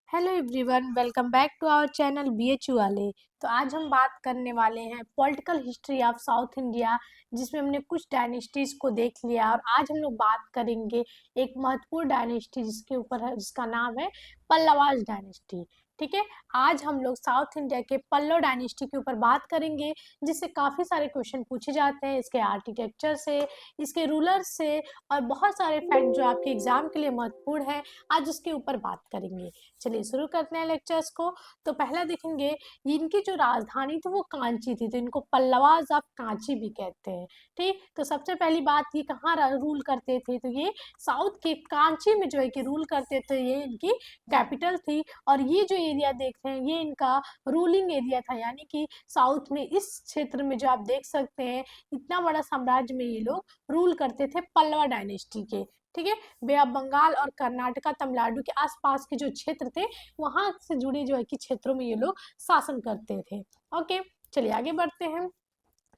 Hello everyone, welcome back to our channel BHU वाले। तो आज हम बात करने वाले हैं political history of South India, जिसमें हमने कुछ डायनेस्टीज को देख लिया। और आज हम लोग बात करेंगे एक महत्वपूर्ण डायनेस्टी जिसके ऊपर है, जिसका नाम है पल्लवाज डायनेस्टी। ठीक है, आज हम लोग साउथ इंडिया के पल्लव डायनेस्टी के ऊपर बात करेंगे, जिससे काफ़ी सारे क्वेश्चन पूछे जाते हैं, इसके आर्किटेक्चर से, इसके रूलर्स से, और बहुत सारे फैक्ट जो आपके एग्जाम के लिए महत्वपूर्ण है, आज उसके ऊपर बात करेंगे। चलिए शुरू करते हैं लेक्चर्स को। तो पहला देखेंगे, इनकी जो राजधानी थी वो कांची थी, तो इनको पल्लवाज ऑफ कांची भी कहते हैं। ठीक, तो सबसे पहली बात, ये कहाँ रूल करते थे, तो ये साउथ के कांची में जो है कि रूल करते थे, ये इनकी कैपिटल थी। और ये जो एरिया देख रहे हैं ये इनका रूलिंग एरिया था, यानी कि साउथ में इस क्षेत्र में जो आप देख सकते हैं, इतना बड़ा साम्राज्य में ये लोग रूल करते थे पल्लवा डायनेस्टी के। ठीक है, बे ऑफ बंगाल और कर्नाटका तमिलनाडु के आसपास के जो क्षेत्र थे, वहां से जुड़े जो है कि क्षेत्रों में ये लोग शासन करते थे। ओके, चलिए आगे बढ़ते हैं।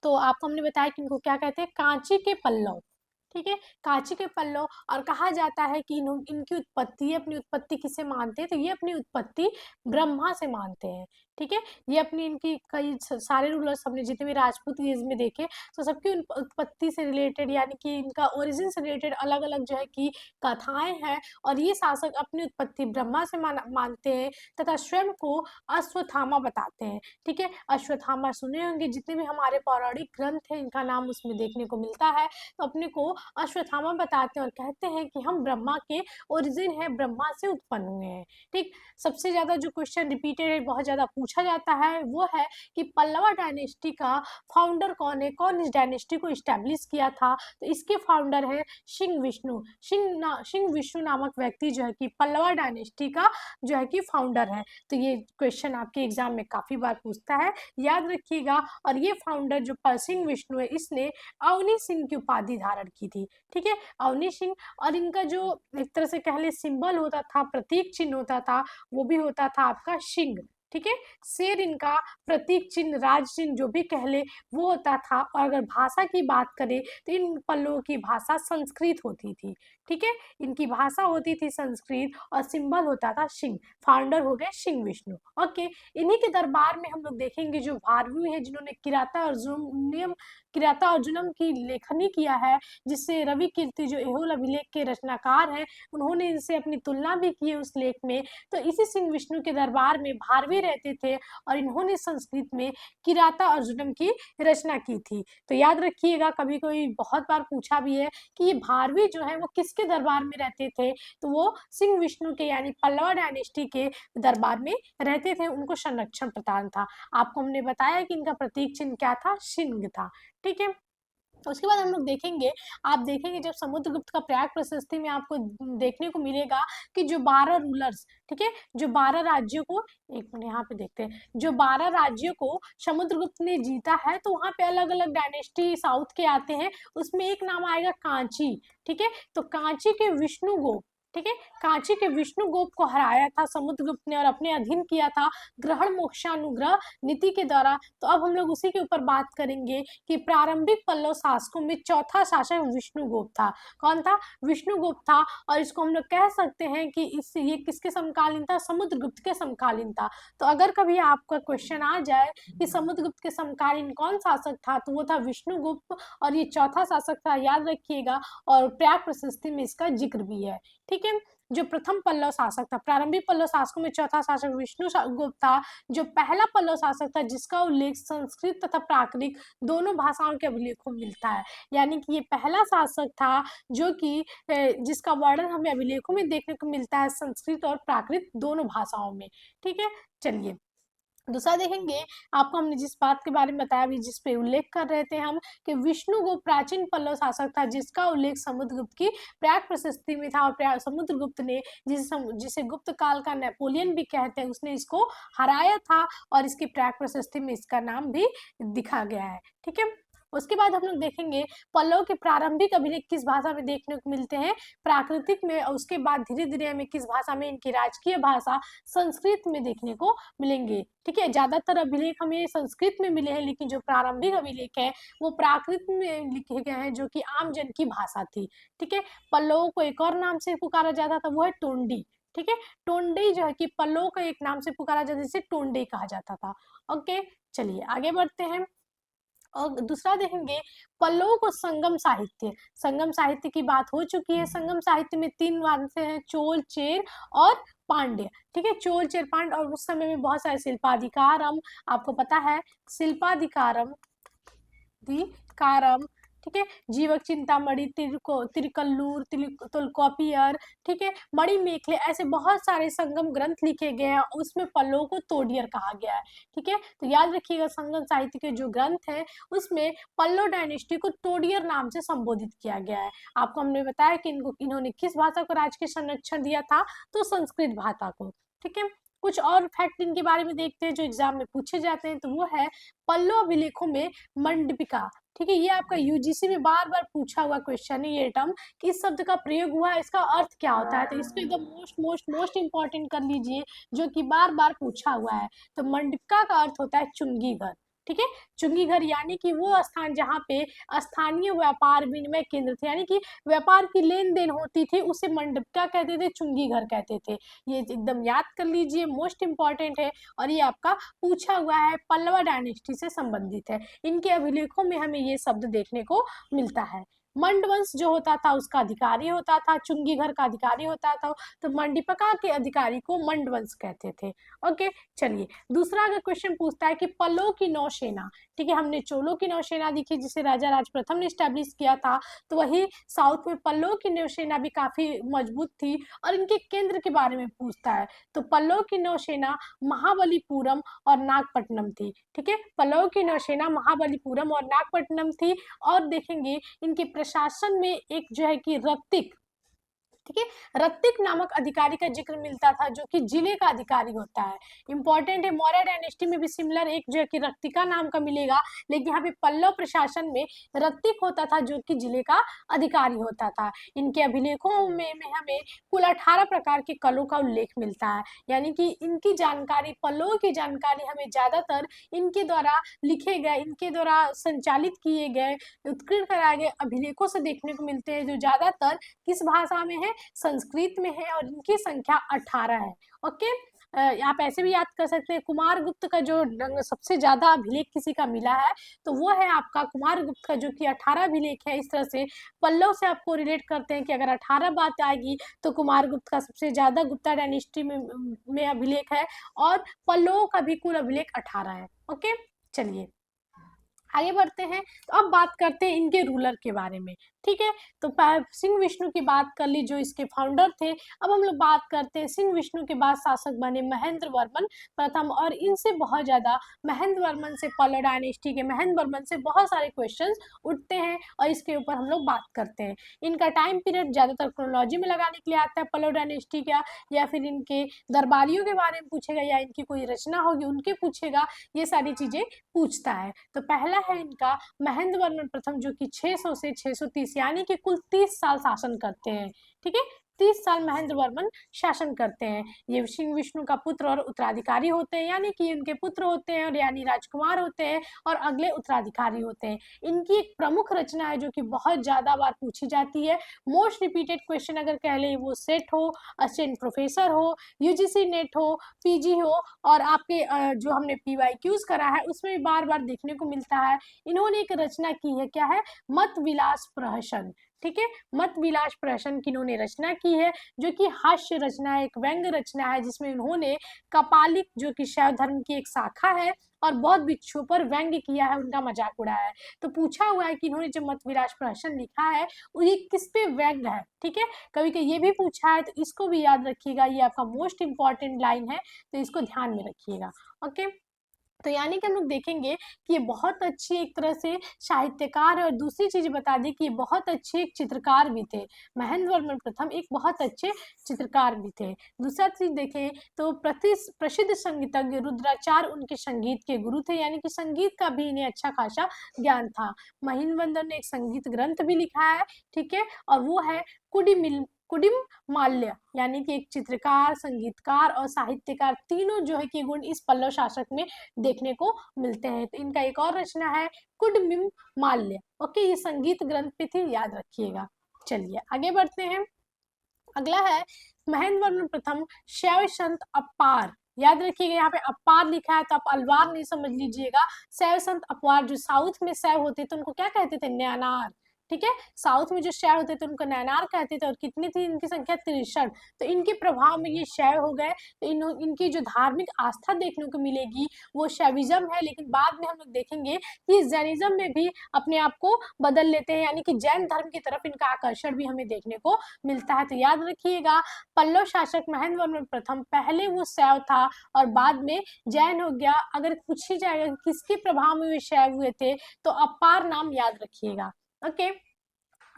तो आपको हमने बताया कि इनको क्या कहते हैं, कांची के पल्लव। ठीक है, कांची के पल्लव। और कहा जाता है कि इनकी उत्पत्ति, अपनी उत्पत्ति किससे मानते हैं, तो ये अपनी उत्पत्ति ब्रह्मा से मानते हैं। ठीक है, ये अपनी इनकी कई सारे रूलर्स हमने जितने भी राजपूत एज में देखे, तो सबकी उत्पत्ति से रिलेटेड, यानी कि इनका ओरिजिन से रिलेटेड अलग अलग जो है कि कथाएं हैं। और ये शासक अपनी उत्पत्ति ब्रह्मा से मानते हैं, तथा स्वयं को अश्वत्थामा बताते हैं। ठीक है, अश्वत्थामा सुने होंगे, जितने भी हमारे पौराणिक ग्रंथ हैं इनका नाम उसमें देखने को मिलता है। तो अपने को अश्वत्थामा बताते हैं और कहते हैं कि हम ब्रह्मा के ओरिजिन है, ब्रह्मा से उत्पन्न हुए हैं। ठीक, सबसे ज्यादा जो क्वेश्चन रिपीटेड है, बहुत ज्यादा पूछा जाता है, वो है कि पल्लवा डायनेस्टी का फाउंडर कौन है, कौन इस डायनेस्टी को इस्टेब्लिश किया था। तो इसके फाउंडर है सिंह विष्णु। सिंह विष्णु नामक व्यक्ति जो है कि पल्लवा डायनेस्टी का जो है कि फाउंडर है। तो ये क्वेश्चन आपके एग्जाम में काफी बार पूछता है, याद रखिएगा। और ये फाउंडर जो सिंह विष्णु है, इसने अवनी सिंह की उपाधि धारण की थी। ठीक है, अवनी सिंह। और इनका जो एक तरह से कह ले सिंबल होता था, प्रतीक चिन्ह होता था, वो भी होता था आपका सिंह। ठीक है, शेर इनका प्रतीक चिन्ह, राज चिन्ह जो भी कह ले, वो होता था। और अगर भाषा की बात करें तो इन पल्लवों की भाषा संस्कृत होती थी। ठीक है, इनकी भाषा होती थी संस्कृत, और सिंबल होता था सिंह। फाउंडर हो गए सिंह विष्णु। ओके, इन्हीं के दरबार में हम लोग देखेंगे जो भारवी है, जिन्होंने किराता अर्जुनम की लेखनी किया है, जिससे रवि कीर्ति जो एहोल अभिलेख के रचनाकार हैं, उन्होंने इनसे अपनी तुलना भी की है उस लेख में। तो इसी सिंह विष्णु के दरबार में भारवी रहते थे, और इन्होंने संस्कृत में किराता अर्जुनम की रचना की थी। तो याद रखिएगा, कभी कोई बहुत बार पूछा भी है कि ये भारवी जो है वो किसके दरबार में रहते थे, तो वो सिंह विष्णु के, यानी पल्लवा डायनेस्टी के दरबार में रहते थे, उनको संरक्षण प्रदान था। आपको हमने बताया कि इनका प्रतीक चिन्ह क्या था, सिंह था। ठीक है, उसके बाद हम लोग देखेंगे, आप देखेंगे जब समुद्रगुप्त का प्रयाग प्रशस्ति में आपको देखने को मिलेगा कि जो 12 रूलर्स, ठीक है, जो 12 राज्यों को, एक मिनट यहाँ पे देखते हैं, जो 12 राज्यों को समुद्रगुप्त ने जीता है, तो वहां पे अलग अलग डायनेस्टी साउथ के आते हैं। उसमें एक नाम आएगा कांची। ठीक है, तो कांची के विष्णुगुप्त, ठीक है, कांची के विष्णुगुप्त को हराया था समुद्रगुप्त ने, और अपने अधीन किया था ग्रहण मोक्षानुग्रह नीति के द्वारा। तो अब हम लोग उसी के ऊपर बात करेंगे कि प्रारंभिक पल्लव शासकों में चौथा शासक विष्णुगुप्त था। कौन था, विष्णुगुप्त था। और इसको हम लोग कह सकते हैं कि इससे ये किसके समकालीन था, समुद्रगुप्त के समकालीन था। तो अगर कभी आपका क्वेश्चन आ जाए कि समुद्रगुप्त के समकालीन कौन शासक था, तो वो था विष्णुगुप्त, और ये चौथा शासक था, याद रखिएगा। और प्रयाग प्रशस्ति में इसका जिक्र भी है। ठीक है, जो प्रथम पल्लव शासक था, प्रारंभिक पल्लव शासकों में चौथा शासक विष्णुगुप्त था, जो पहला पल्लव शासक था, जिसका उल्लेख संस्कृत तथा प्राकृत दोनों भाषाओं के अभिलेखों में मिलता है। यानी कि ये पहला शासक था जो कि जिसका वर्णन हमें अभिलेखों में देखने को मिलता है, संस्कृत और प्राकृत दोनों भाषाओं में। ठीक है, चलिए दूसरा देखेंगे। आपको हमने जिस बात के बारे में बताया भी, जिस पे उल्लेख कर रहे थे हम, कि विष्णुगुप्त प्राचीन पल्लव शासक था, जिसका उल्लेख समुद्रगुप्त की प्रयाग प्रशस्ति में था। और समुद्रगुप्त ने, जिसे गुप्त काल का नेपोलियन भी कहते हैं, उसने इसको हराया था, और इसकी प्रयाग प्रशस्ति में इसका नाम भी दिखा गया है। ठीक है, उसके बाद हम लोग देखेंगे पल्लव के प्रारंभिक अभिलेख किस भाषा में देखने को मिलते हैं, प्राकृतिक में। और उसके बाद धीरे धीरे हमें किस भाषा में, इनकी राजकीय भाषा संस्कृत में देखने को मिलेंगे। ठीक है, ज्यादातर अभिलेख हमें संस्कृत में मिले हैं, लेकिन जो प्रारंभिक अभिलेख है वो प्राकृत में लिखे गए हैं, जो कि आम जन की भाषा थी। ठीक है, पल्लवों को एक और नाम से पुकारा जाता था, वो है टोंडी। ठीक है। टोंडई जो है कि पल्लव का एक नाम से पुकारा जाता है, जिसे टोंडई कहा जाता था। ओके, चलिए आगे बढ़ते हैं। और दूसरा देखेंगे पल्लवों को संगम साहित्य। संगम साहित्य की बात हो चुकी है। संगम साहित्य में 3 वंश हैं, चोल, चेर और पांड्य। ठीक है, चोल, चेर, पांड्य। और उस समय में बहुत सारे शिल्पाधिकारम, आपको पता है शिल्पाधिकारम, कारम, ठीक है, जीवक चिंतामणि, तिरकल्लूर, तोलकापियर, ठीक है, मणिमेखले, ऐसे बहुत सारे संगम ग्रंथ लिखे गए हैं। उसमें पल्लवों को तोडियर कहा गया है। ठीक है, तो याद रखिएगा संगम साहित्य के जो ग्रंथ है उसमें पल्लव डायनेस्टी को तोडियर नाम से संबोधित किया गया है। आपको हमने बताया कि इन्होंने किस भाषा को राज्य के संरक्षण दिया था, तो संस्कृत भाषा को। ठीक है, कुछ और फैक्ट इनके बारे में देखते हैं जो एग्जाम में पूछे जाते हैं। तो वो है पल्लव अभिलेखों में मंडपिका। ठीक है, ये आपका यूजीसी में बार बार पूछा हुआ क्वेश्चन है ये टर्म, कि इस शब्द का प्रयोग हुआ है, इसका अर्थ क्या होता है। तो इसको एकदम मोस्ट इंपॉर्टेंट कर लीजिए, जो कि बार बार पूछा हुआ है। तो मंडपिका का अर्थ होता है चुंगी घर। ठीक है, चुंगी घर यानी कि वो स्थान जहाँ पे स्थानीय व्यापार विनिमय केंद्र थे, यानी कि व्यापार की लेन देन होती थी, उसे मंडपिका कहते थे, चुंगी घर कहते थे। ये एकदम याद कर लीजिए, मोस्ट इंपॉर्टेंट है। और ये आपका पूछा हुआ है, पल्लवा डायनेस्टी से संबंधित है। इनके अभिलेखों में हमें ये शब्द देखने को मिलता है। मंड वंश जो होता था उसका अधिकारी होता था, चुंगी घर का अधिकारी होता था, तो मंडपिका के अधिकारी को मंड वंश कहते थे। ओके, चलिए दूसरा अगर क्वेश्चन पूछता है कि पल्लव की नौसेना। ठीक है, हमने चोलों की नौसेना देखी जिसे राजा राज प्रथम ने स्टैब्लिश किया था, तो वही साउथ में पल्लव की नौसेना भी काफी मजबूत थी। और इनके केंद्र के बारे में पूछता है, तो पल्लव की नौसेना महाबलीपुरम और नागपट्टनम थी। ठीक है, पल्लव की नौसेना महाबलीपुरम और नागपट्टनम थी। और देखेंगे इनके प्रशासन में एक जो है कि रक्तिक, ठीक है, रत्तिक नामक अधिकारी का जिक्र मिलता था, जो कि जिले का अधिकारी होता है। इंपॉर्टेंट है, मौर्य डायनेस्टी में भी सिमिलर एक जो है कि रत्तिका नाम का मिलेगा, लेकिन यहाँ पे पल्लव प्रशासन में रत्तिक होता था, जो कि जिले का अधिकारी होता था। इनके अभिलेखों में हमें कुल 18 प्रकार के कलों का उल्लेख मिलता है, यानी कि इनकी जानकारी, पल्लवों की जानकारी हमें ज्यादातर इनके द्वारा लिखे गए, इनके द्वारा संचालित किए गए, उत्कीर्ण कराए गए अभिलेखों से देखने को मिलते हैं, जो ज्यादातर किस भाषा में है, संस्कृत में है, और इनकी संख्या 18 है। ओके, आप ऐसे भी याद कर सकते हैं, कुमार गुप्त का जो सबसे ज्यादा अभिलेख किसी का मिला है, तो वो है आपका कुमार गुप्त का, जो कि 18 अभिलेख है। इस तरह से पल्लव से आपको रिलेट करते हैं कि अगर 18 बात आएगी तो कुमार गुप्त का सबसे ज्यादा गुप्ता डायनेस्टी में अभिलेख है, और पल्लवों का भी कुल अभिलेख 18 है। ओके, चलिए आगे बढ़ते हैं। तो अब बात करते हैं इनके रूलर के बारे में। ठीक है, तो सिंह विष्णु की बात कर ली, जो इसके फाउंडर थे। अब हम लोग बात करते हैं सिंह विष्णु के बाद शासक बने महेंद्र वर्मन प्रथम, और इनसे बहुत ज्यादा महेंद्र वर्मन से, पल्लव डायनेस्टी के महेंद्र वर्मन से बहुत सारे क्वेश्चंस उठते हैं, और इसके ऊपर हम लोग बात करते हैं। इनका टाइम पीरियड ज्यादातर क्रोनोलॉजी में लगाने के लिए आता है पल्लव डायनेस्टी का, या फिर इनके दरबारियों के बारे में पूछेगा, या इनकी कोई रचना होगी उनके पूछेगा, ये सारी चीजें पूछता है। तो पहला है इनका महेंद्र वर्मन प्रथम, जो कि 600 से 630 यानी कि कुल 30 साल शासन करते हैं। ठीक है, 30 साल महेंद्र वर्मन शासन करते हैं। ये सिंह विष्णु का पुत्र और उत्तराधिकारी होते हैं, यानी कि उनके पुत्र होते हैं और यानी राजकुमार होते हैं, और अगले उत्तराधिकारी होते हैं। इनकी एक प्रमुख रचना है जो कि बहुत ज्यादा बार पूछी जाती है, मोस्ट रिपीटेड क्वेश्चन अगर कह ले, वो सेट हो, असिस्टेंट प्रोफेसर हो, यूजीसी नेट हो, पीजी हो, और आपके जो हमने पीवाईक्यूज करा है उसमें भी बार बार देखने को मिलता है। इन्होंने एक रचना की है, क्या है, मत विलास प्रहसन। ठीक है, मत विलास प्रहसन की इन्होंने रचना की है, जो कि हास्य रचना है, एक व्यंग रचना है, जिसमें इन्होंने कपालिक, जो कि शैव धर्म की एक शाखा है, और बहुत भिक्षुओं पर व्यंग किया है, उनका मजाक उड़ाया है। तो पूछा हुआ है कि इन्होंने जो मत विलास प्रहसन लिखा है वो ये किस पे व्यंग है। ठीक है, कभी कभी ये भी पूछा है, तो इसको भी याद रखिएगा, ये आपका मोस्ट इंपॉर्टेंट लाइन है, तो इसको ध्यान में रखिएगा। ओके, तो यानी कि हम लोग देखेंगे कि ये बहुत अच्छी एक तरह से साहित्यकार है, और दूसरी चीज बता दें कि ये बहुत अच्छे एक चित्रकार भी थे। महेंद्र वर्मन प्रथम एक बहुत अच्छे चित्रकार भी थे। दूसरा चीज देखें तो प्रसिद्ध संगीतज्ञ रुद्राचार्य उनके संगीत के गुरु थे, यानी कि संगीत का भी इन्हें अच्छा खासा ज्ञान था। महेंद्र वर्मन ने एक संगीत ग्रंथ भी लिखा है, ठीक है, और वो है कुडिम माल्य, यानी कि एक चित्रकार, संगीतकार और साहित्यकार, तीनों जो है कि गुण इस पल्लव शासक में देखने को मिलते हैं। तो इनका एक और रचना है कुडमिम माल्य। ओके, ये संगीत ग्रंथ पे थी, याद रखिएगा। चलिए आगे बढ़ते हैं। अगला है महेंद्र वर्मन प्रथम शैव संत अपार, याद रखिएगा यहाँ पे अपार लिखा है तो आप अलवार नहीं समझ लीजिएगा। शैव संत अपवार, जो साउथ में शैव होते थे उनको क्या कहते थे, नैनार। ठीक है, साउथ में जो शैव होते थे उनको नैनार कहते थे। और कितनी थी इनकी संख्या, 63। तो इनके प्रभाव में ये शैव हो गए। तो इनकी जो धार्मिक आस्था देखने को मिलेगी वो शैविज्म है। लेकिन बाद में हम लोग देखेंगे कि जैनिज्म में भी अपने आप को बदल लेते हैं, यानी कि जैन धर्म की तरफ इनका आकर्षण भी हमें देखने को मिलता है। तो याद रखिएगा, पल्लव शासक महेंद्र वर्मन प्रथम पहले वो शैव था और बाद में जैन हो गया। अगर पूछी जाएगा कि किसके प्रभाव में वे शैव हुए थे तो अपार नाम याद रखिएगा। ओके,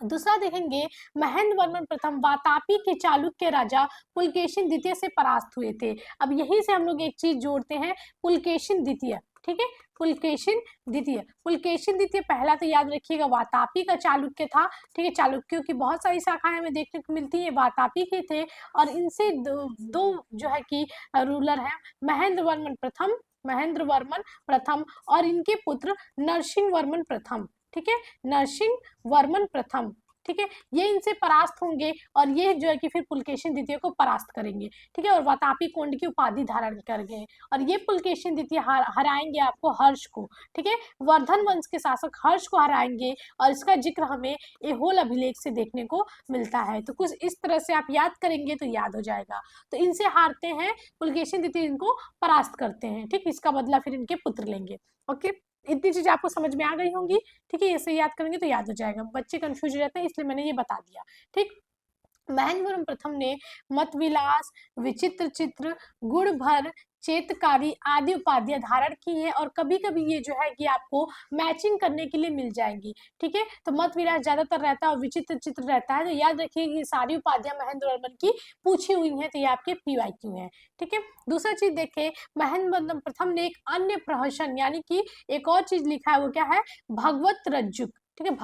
दूसरा देखेंगे, महेंद्र वर्मन प्रथम वातापी के चालुक्य राजा पुलकेशिन द्वितीय से परास्त हुए थे। अब यहीं से हम लोग एक चीज जोड़ते हैं, पुलकेशिन द्वितीय। ठीक है, पुलकेशिन द्वितीय, पुलकेशिन द्वितीय पहला तो याद रखिएगा वातापी का चालुक्य था। ठीक है, चालुक्यों की बहुत सारी शाखाएं हमें देखने को मिलती है, वातापी के थे। और इनसे दो जो है कि रूलर है, महेंद्र वर्मन प्रथम, महेंद्र वर्मन प्रथम और इनके पुत्र नरसिंह वर्मन प्रथम। ठीक है, नरसिंह वर्मन प्रथम। ठीक है, ये इनसे परास्त होंगे और ये जो है कि फिर पुलकेशिन द्वितीय को परास्त करेंगे। ठीक है, और वातापी कोंड की उपाधि धारण कर गए और ये पुलकेशिन द्वितीय हराएंगे आपको हर्ष को। ठीक है, वर्धन वंश के शासक हर्ष को हराएंगे और इसका जिक्र हमें एहोल अभिलेख से देखने को मिलता है। तो कुछ इस तरह से आप याद करेंगे तो याद हो जाएगा। तो इनसे हारते हैं, पुलकेशिन द्वितीय इनको परास्त करते हैं। ठीक, इसका बदला फिर इनके पुत्र लेंगे। ओके, इतनी चीज आपको समझ में आ गई होंगी। ठीक है, ऐसे याद करेंगे तो याद हो जाएगा, बच्चे कंफ्यूज रहते हैं इसलिए मैंने ये बता दिया। ठीक, महेंद्र वर्मन प्रथम ने मत विलास, विचित्र चित्र, गुण भर, चेतकारी आदि उपाधियां धारण की है और कभी कभी ये जो है कि आपको मैचिंग करने के लिए मिल जाएंगी। ठीक है, तो मत विलास ज्यादातर रहता है और विचित्र चित्र रहता है। तो याद रखिए कि सारी उपाधियां महेंद्र वर्मन की पूछी हुई हैं, तो ये आपके PYQ है। ठीक है, दूसरा चीज देखें, महेंद्र वर्मन प्रथम ने एक अन्य प्रहसन यानी कि एक और चीज लिखा है, वो क्या है, भगवत रज्जुक। ठीक है,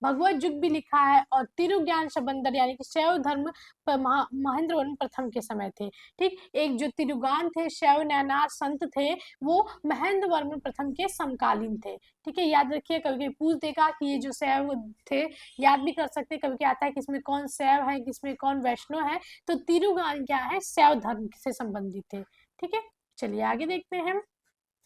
भगवत जुग भी लिखा है और तिरुज्ञान सबंदर यानी कि शैव धर्म महेंद्र वर्मन प्रथम के समय थे। ठीक, एक जो तिरुगान थे, शैव नैनार संत थे, वो महेंद्र वर्मन प्रथम के समकालीन थे। ठीक है, याद रखिए, कभी कभी पूछ देगा कि ये जो शैव थे, याद भी कर सकते, कभी क्या आता है किसमें कौन शैव है किसमें कौन वैष्णव है। तो तिरुगान क्या है, शैव धर्म से संबंधित थे। ठीक है, चलिए आगे देखते हैं।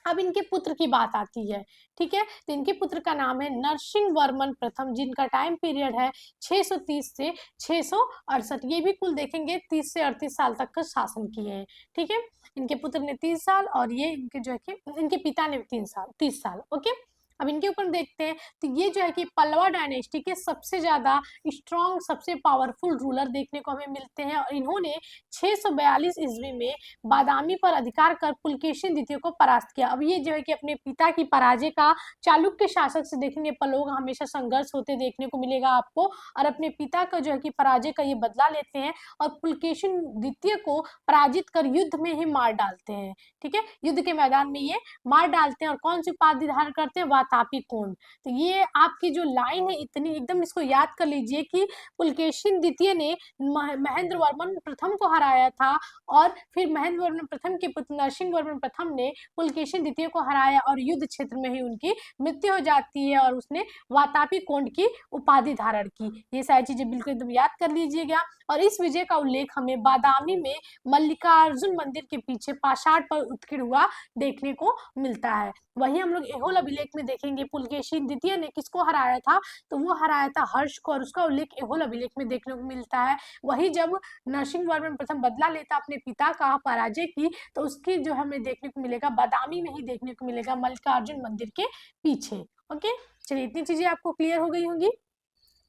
अब इनके पुत्र की बात आती है। ठीक है, तो इनके पुत्र का नाम है नरसिंह वर्मन प्रथम, जिनका टाइम पीरियड है 630 से 668। ये भी कुल देखेंगे 30 से 38 साल तक का शासन किए हैं। ठीक है, इनके पुत्र ने 30 साल और ये इनके जो है कि इनके पिता ने 30 साल। ओके, अब इनके ऊपर देखते हैं। तो ये जो है कि पल्लवा डायनेस्टी के सबसे ज्यादा स्ट्रॉन्ग, सबसे पावरफुल रूलर देखने को हमें मिलते हैं और इन्होंने 642 ईस्वी में बादामी पर अधिकार कर पुलकेशिन द्वितीय को परास्त किया। अब ये जो है कि अपने पिता की पराजय का चालुक्य शासक से देखेंगे, पल्लवों का हमेशा संघर्ष होते देखने को मिलेगा आपको, और अपने पिता का जो है कि पराजय का ये बदला लेते हैं और पुलकेशिन द्वितीय को पराजित कर युद्ध में ही मार डालते हैं। ठीक है, युद्ध के मैदान में ये मार डालते हैं और कौन सी उपाधि धारण करते हैं, वातापी कोंड। तो ये आपकी जो लाइन है इतनी एकदम इसको याद कर लीजिए कि पुलकेशिन द्वितीय ने महेंद्र वर्मन प्रथम को हराया था और फिर महेंद्र वर्मन प्रथम के पुत्र नरसिंह वर्मन प्रथम ने पुलकेशिन द्वितीय को हराया और युद्ध क्षेत्र में ही उनकी मृत्यु हो जाती है और उसने वातापी कोंड की उपाधि धारण की। ये सारी चीजें बिल्कुल एकदम याद कर लीजिएगा। और इस विजय का उल्लेख हमें बादामी में मल्लिकार्जुन मंदिर के पीछे पाषाण पर उत्कीर्ण हुआ देखने को मिलता है। वही हम लोग एहोल अभिलेख में देखेंगे पुलकेशिन द्वितीय ने किसको हराया था, तो वो हराया था हर्ष को और उसका उल्लेख एहोल अभिलेख में देखने को मिलता है। वही जब नरसिंह वर्मन प्रथम बदला लेता अपने पिता का पराजय की, तो उसकी जो हमें देखने को मिलेगा बादामी में ही देखने को मिलेगा, मल्लिकार्जुन मंदिर के पीछे। ओके, चलिए इतनी चीजें आपको क्लियर हो गई होंगी।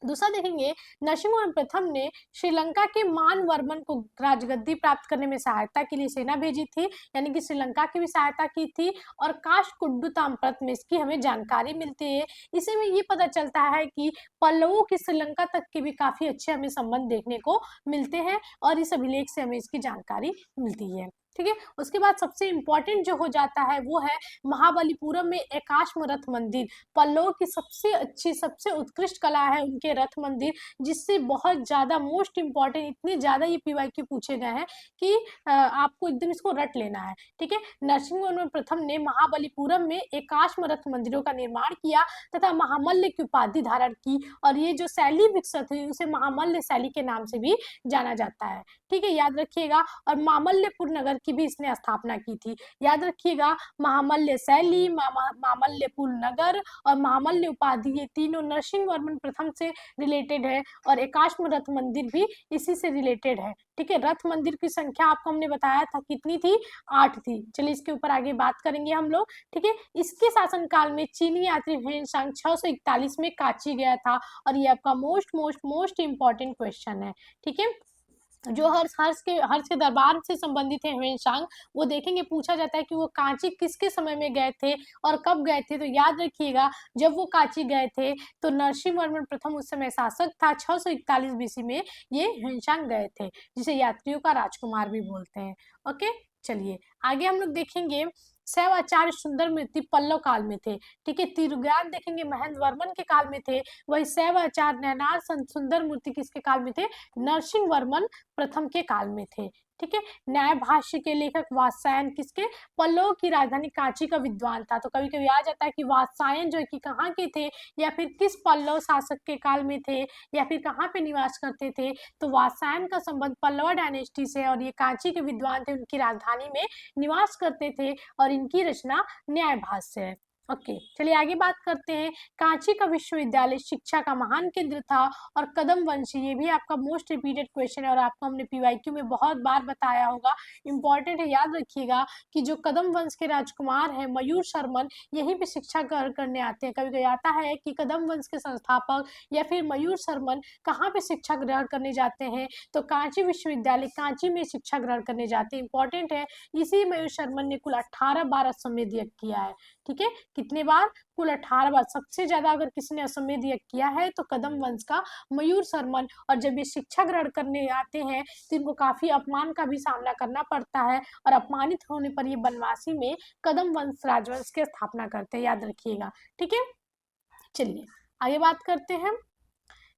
दूसरा देखेंगे, नरसिंह वर्मन प्रथम ने श्रीलंका के मान वर्मन को राजगद्दी प्राप्त करने में सहायता के लिए सेना भेजी थी, यानी कि श्रीलंका की भी सहायता की थी। और काष्ठकुड्डु ताम्रपत्र में इसकी हमें जानकारी मिलती है। इसी में ये पता चलता है कि पल्लवों की श्रीलंका तक के भी काफी अच्छे हमें संबंध देखने को मिलते हैं और इस अभिलेख से हमें इसकी जानकारी मिलती है। ठीक है। उसके बाद सबसे इंपॉर्टेंट जो हो जाता है वो है महाबलीपुरम में एकाश्म रथ मंदिर। पल्लव की सबसे अच्छी, सबसे उत्कृष्ट कला है उनके रथ मंदिर, जिससे बहुत ज्यादा मोस्ट इंपॉर्टेंट, इतने ज्यादा ये पीवाईक्यू पूछे गए हैं कि आपको एकदम इसको रट लेना है, ठीक है। नरसिंहवर्मन प्रथम ने महाबलीपुरम में एकाश्म रथ मंदिरों का निर्माण किया तथा महामल्ल की उपाधि धारण की, और ये जो शैली विकसित हुई उसे महामल्ल शैली के नाम से भी जाना जाता है, ठीक है, याद रखिएगा। और मामल्लपुर नगर की भी इसने स्थापना की थी, याद रखिएगा। महामल्ल शैली, मामल्लपुर नगर और महामल्ल उपाधि, ये तीनों नरसिंहवर्मन प्रथम से रिलेटेड है, और एकाश्म रथ मंदिर भी इसी से रिलेटेड है, ठीक है। रथ मंदिर की संख्या आपको हमने बताया था कितनी थी, 8 थी। चलिए इसके ऊपर आगे बात करेंगे हम लोग, ठीक है। इसके शासनकाल में चीनी यात्री ह्वेनसांग 641 में कांची गया था, और ये आपका मोस्ट इंपॉर्टेंट क्वेश्चन है, ठीक है। जो हर्ष के दरबार से संबंधित है ह्वेनसांग, वो देखेंगे, पूछा जाता है कि वो कांची किसके समय में गए थे और कब गए थे। तो याद रखिएगा, जब वो कांची गए थे तो नरसिंहवर्मन प्रथम उस समय शासक था, 641 बीसी में ये ह्वेनसांग गए थे, जिसे यात्रियों का राजकुमार भी बोलते हैं। ओके, चलिए आगे हम लोग देखेंगे। शैव आचार्य सुंदर मूर्ति पल्लव काल में थे, ठीक है। तिरुज्ञान देखेंगे महेंद्र वर्मन के काल में थे, वही शैव आचार्य नयनार सुंदर मूर्ति किसके काल में थे, नरसिंहवर्मन प्रथम के काल में थे, ठीक है। न्याय भाष्य के लेखक वात्स्यायन किसके, पल्लव की राजधानी कांची का विद्वान था। तो कभी कभी आ जाता है कि वात्स्यायन जो है कि कहाँ के थे, या फिर किस पल्लव शासक के काल में थे, या फिर कहाँ पे निवास करते थे। तो वात्स्यायन का संबंध पल्लव डायनेस्टी से, और ये कांची के विद्वान थे, उनकी राजधानी में निवास करते थे, और इनकी रचना न्याय भाष्य है। ओके, चलिए आगे बात करते हैं। कांची का विश्वविद्यालय शिक्षा का महान केंद्र था, और कदम वंशी, ये भी आपका मोस्ट रिपीटेड क्वेश्चन है, और आपको हमने पीवाईक्यू में बहुत बार बताया होगा, इंपॉर्टेंट है, याद रखिएगा कि जो कदम वंश के राजकुमार हैं मयूर शर्मन, यहीं पे शिक्षा ग्रहण करने आते हैं। कभी कभी आता है कि कदम वंश के संस्थापक या फिर मयूर शर्मन कहाँ पे शिक्षा ग्रहण करने जाते हैं, तो कांची विश्वविद्यालय कांची में शिक्षा ग्रहण करने जाते हैं, इंपॉर्टेंट है। इसी मयूर शर्मन ने कुल 18 बार अश्वमेध यज्ञ किया है, ठीक है। कितने बार, कुल 18 बार। सबसे ज्यादा अगर किसी ने अश्वमेध यज्ञ किया है तो कदम वंश का मयूर शर्मन। और जब ये शिक्षा ग्रहण करने आते हैं तो इनको काफी अपमान का भी सामना करना पड़ता है, और अपमानित होने पर ये बनवासी में कदम वंश राजवंश की स्थापना करते हैं, याद रखिएगा, ठीक है। चलिए आगे बात करते हैं।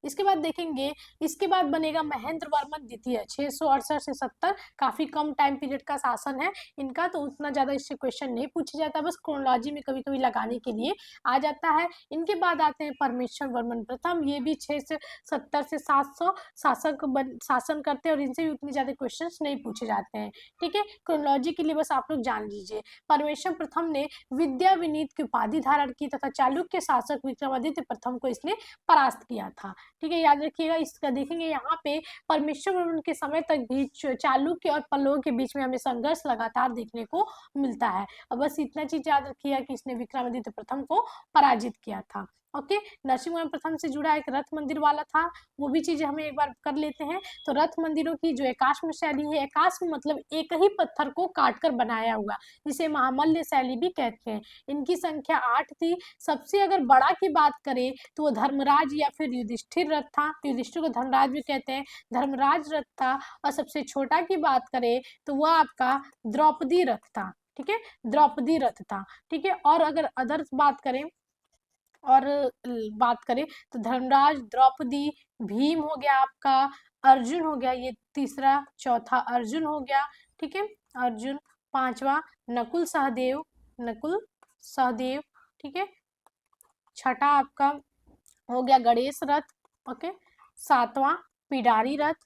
इसके बाद देखेंगे, इसके बाद बनेगा महेंद्र वर्मन द्वितीय, 668 से 70, काफी कम टाइम पीरियड का शासन है इनका, तो उतना ज्यादा इससे क्वेश्चन नहीं पूछा जाता, बस क्रोनोलॉजी में कभी कभी लगाने के लिए आ जाता है। इनके बाद आते हैं परमेश्वर वर्मन प्रथम, ये भी 670 से 700 शासन करते हैं, और इनसे भी उतनी ज्यादा क्वेश्चन नहीं पूछे जाते हैं, ठीक है। क्रोनोलॉजी के लिए बस आप लोग जान लीजिए। परमेश्वर प्रथम ने विद्या विनीत की उपाधि धारण की तथा चालुक्य शासक विक्रमादित्य प्रथम को इसने परास्त किया था, ठीक है, याद रखिएगा। इसका देखेंगे यहाँ पे परमेश्वर वर्मन के समय तक भी चालुक्य और पल्लव के बीच में हमें संघर्ष लगातार देखने को मिलता है, और बस इतना चीज याद रखिएगा कि इसने विक्रमादित्य प्रथम को पराजित किया था। ओके, नरसिंहवर्मन प्रथम से जुड़ा एक रथ मंदिर वाला था, वो भी चीजें हमें एक बार कर लेते हैं। तो रथ मंदिरों की जो एकाश्म शैली है, एकाश्म मतलब एक ही पत्थर को काटकर बनाया हुआ, जिसे महामल्य शैली भी कहते हैं। इनकी संख्या 8 थी। सबसे अगर बड़ा की बात करें तो वो धर्मराज या फिर युधिष्ठिर रथ था, युधिष्ठिर को धर्मराज भी कहते हैं, धर्मराज रथ था। और सबसे छोटा की बात करें तो वह आपका द्रौपदी रथ था, ठीक है, द्रौपदी रथ था, ठीक है। और अगर अदर्स बात करें तो धर्मराज, द्रौपदी, भीम हो गया आपका, अर्जुन हो गया, ये तीसरा, चौथा अर्जुन हो गया, ठीक है, अर्जुन, पांचवा नकुल सहदेव, ठीक है, छठा आपका हो गया गणेश रथ, ओके, सातवां पिडारी रथ,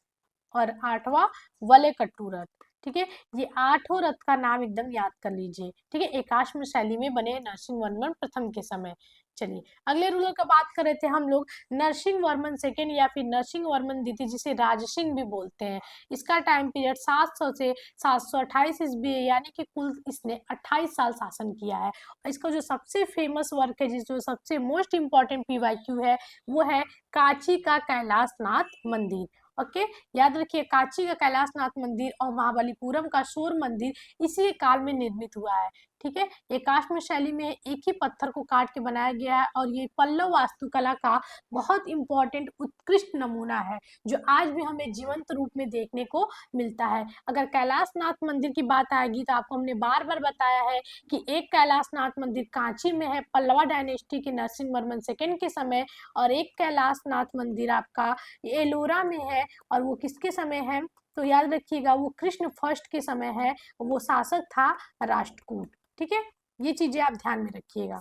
और आठवां वलयकट्टू रथ, ठीक है। ये 8 रथ का नाम एकदम याद कर लीजिए, ठीक है, एकाश्म शैली में बने नरसिंहवर्मन प्रथम के समय। चलिए अगले रूलर का बात कर रहे थे हम लोग, नरसिंहवर्मन सेकेंड या फिर नरसिंहवर्मन द्वितीय, जिसे राजसिंह भी बोलते हैं। इसका टाइम पीरियड 700 से 728 ईस्वी है, यानी कि कुल इसने 28 साल शासन किया है। इसका जो सबसे फेमस वर्क है, जो सबसे मोस्ट इंपॉर्टेंट पीवाईक्यू है, वो है कांची का कैलाशनाथ मंदिर। ओके, याद रखिए, कांची का कैलाशनाथ मंदिर और महाबलीपुरम का शोर मंदिर इसी काल में निर्मित हुआ है, ठीक है। ये काष्ठ शैली में एक ही पत्थर को काट के बनाया गया है और ये पल्लव वास्तुकला का बहुत इंपॉर्टेंट उत्कृष्ट नमूना है जो आज भी हमें जीवंत रूप में देखने को मिलता है। अगर कैलाशनाथ मंदिर की बात आएगी तो आपको हमने बार बार बताया है कि एक कैलाशनाथ मंदिर कांची में है पल्लवा डायनेस्टी के नरसिंहवर्मन सेकेंड के समय, और एक कैलाशनाथ मंदिर आपका एलोरा में है और वो किसके समय है, तो याद रखिएगा वो कृष्ण फर्स्ट के समय है, वो शासक था राष्ट्रकूट। ठीक है, ये चीजें आप ध्यान में रखिएगा।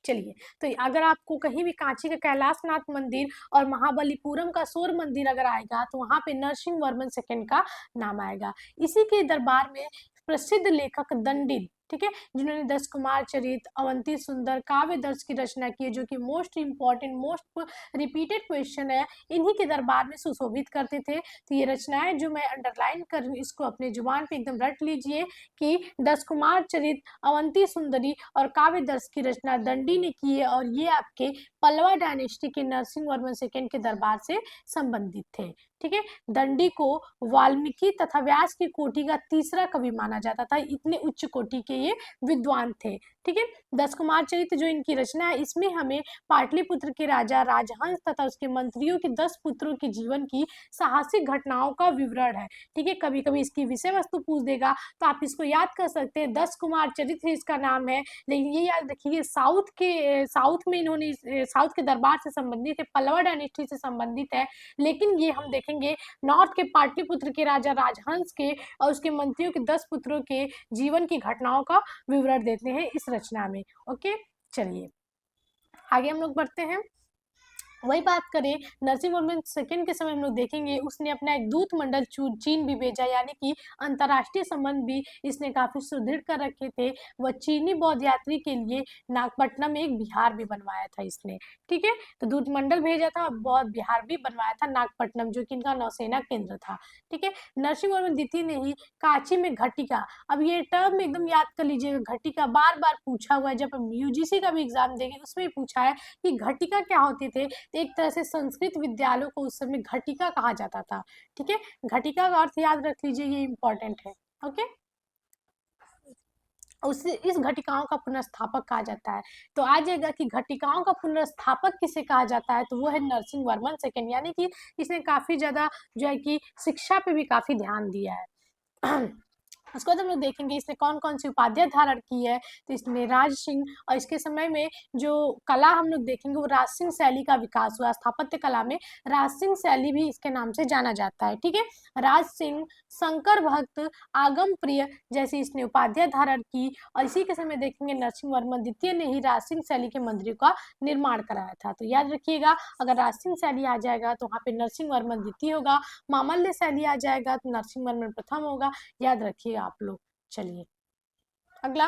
चलिए, तो अगर आपको कहीं भी कांची का कैलाशनाथ मंदिर और महाबलीपुरम का सौर मंदिर अगर आएगा तो वहां पे नरसिंह वर्मन सेकंड का नाम आएगा। इसी के दरबार में प्रसिद्ध लेखक दंडिन, ठीक है, जिन्होंने 10 कुमार चरित, अवंती सुंदर, काव्य दर्श की रचना की है, जो कि most important most repeated question है, इन्हीं के दरबार में सुशोभित करते थे। तो ये रचनाएं जो मैं अंडरलाइन कर रही हूँ इसको अपने जुबान पे एकदम रट लीजिए कि 10 कुमार चरित, अवंती सुंदरी और काव्य दर्श की रचना दंडी ने की है और ये आपके पल्लवा डायनेस्टी के नरसिंह वर्मन सेकेंड के दरबार से संबंधित थे। ठीक है, दंडी को वाल्मीकि तथा व्यास की कोटि का तीसरा कवि माना जाता था, इतने उच्च कोटि के ये विद्वान थे। ठीक है, 10 कुमार चरित्र जो इनकी रचना है इसमें हमें पाटलिपुत्र के राजा राजहंस तथा उसके मंत्रियों के 10 पुत्रों के जीवन की साहसिक घटनाओं का विवरण है। ठीक है, कभी कभी इसकी विषय वस्तु पूछ देगा तो आप इसको याद कर सकते हैं, 10 कुमार चरित्र इसका नाम है। लेकिन ये याद रखिए साउथ में इन्होंने साउथ के दरबार से संबंधित है, पल्लवा डायनेस्टी से संबंधित है। लेकिन ये हम देखेंगे नॉर्थ के पाटलिपुत्र के राजा राजहंस के और उसके मंत्रियों के 10 पुत्रों के जीवन की घटनाओं का विवरण देते हैं इस रचना में। ओके, चलिए आगे हम लोग बढ़ते हैं। वही बात करें नरसिंह वर्मन सेकेंड के समय हम लोग देखेंगे उसने अपना एक दूत मंडल चीन भी भेजा, यानी कि अंतर्राष्ट्रीय संबंध भी इसने काफी सुदृढ़ कर रखे थे। वह चीनी बौद्ध यात्री के लिए नागपट्टनम में एक बिहार भी बनवाया था इसने। ठीक है, तो दूत मंडल भेजा था और बौद्ध बिहार भी बनवाया था नागपट्टनम, जो कि इनका नौसेना केंद्र था। ठीक है, नरसिंह वर्मन द्वितीय ने ही कांची में घटिका, अब ये टर्म एकदम याद कर लीजिएगा, घटिका बार बार पूछा हुआ है, जब हम यूजीसी का भी एग्जाम देंगे उसमें भी पूछा है कि घटिका क्या होते थे। एक तरह से संस्कृत विद्यालयों को उस समय घटिका कहा जाता था। ठीक है, घटिका का अर्थ याद रख लीजिए, ये इंपॉर्टेंट है। ओके, इस घटिकाओं का पुनर्स्थापक कहा जाता है। तो आ जाएगा कि घटिकाओं का पुनर्स्थापक किसे कहा जाता है, तो वो है नरसिंह वर्मन सेकेंड, यानी कि इसने काफी ज्यादा जो है कि शिक्षा पे भी काफी ध्यान दिया है। उसके बाद हम लोग देखेंगे इसने कौन कौन सी उपाधियां धारण की है, तो इसमें राज सिंह, और इसके समय में जो कला हम लोग देखेंगे वो राज सिंह शैली का विकास हुआ, स्थापत्य कला में राज सिंह शैली भी इसके नाम से जाना जाता है। ठीक है, राज सिंह, शंकर भक्त, आगम प्रिय जैसी इसने उपाधियां धारण की, और इसी के समय देखेंगे नरसिंह वर्मन द्वितीय ने ही राज सिंह शैली के मंदिर का निर्माण कराया था। तो याद रखिएगा, अगर राज सिंह शैली आ जाएगा तो वहाँ पे नरसिंह वर्मन द्वितीय होगा, मामल्य शैली आ जाएगा तो नरसिंह वर्मन प्रथम होगा, याद रखिएगा आप लोग। चलिए अगला,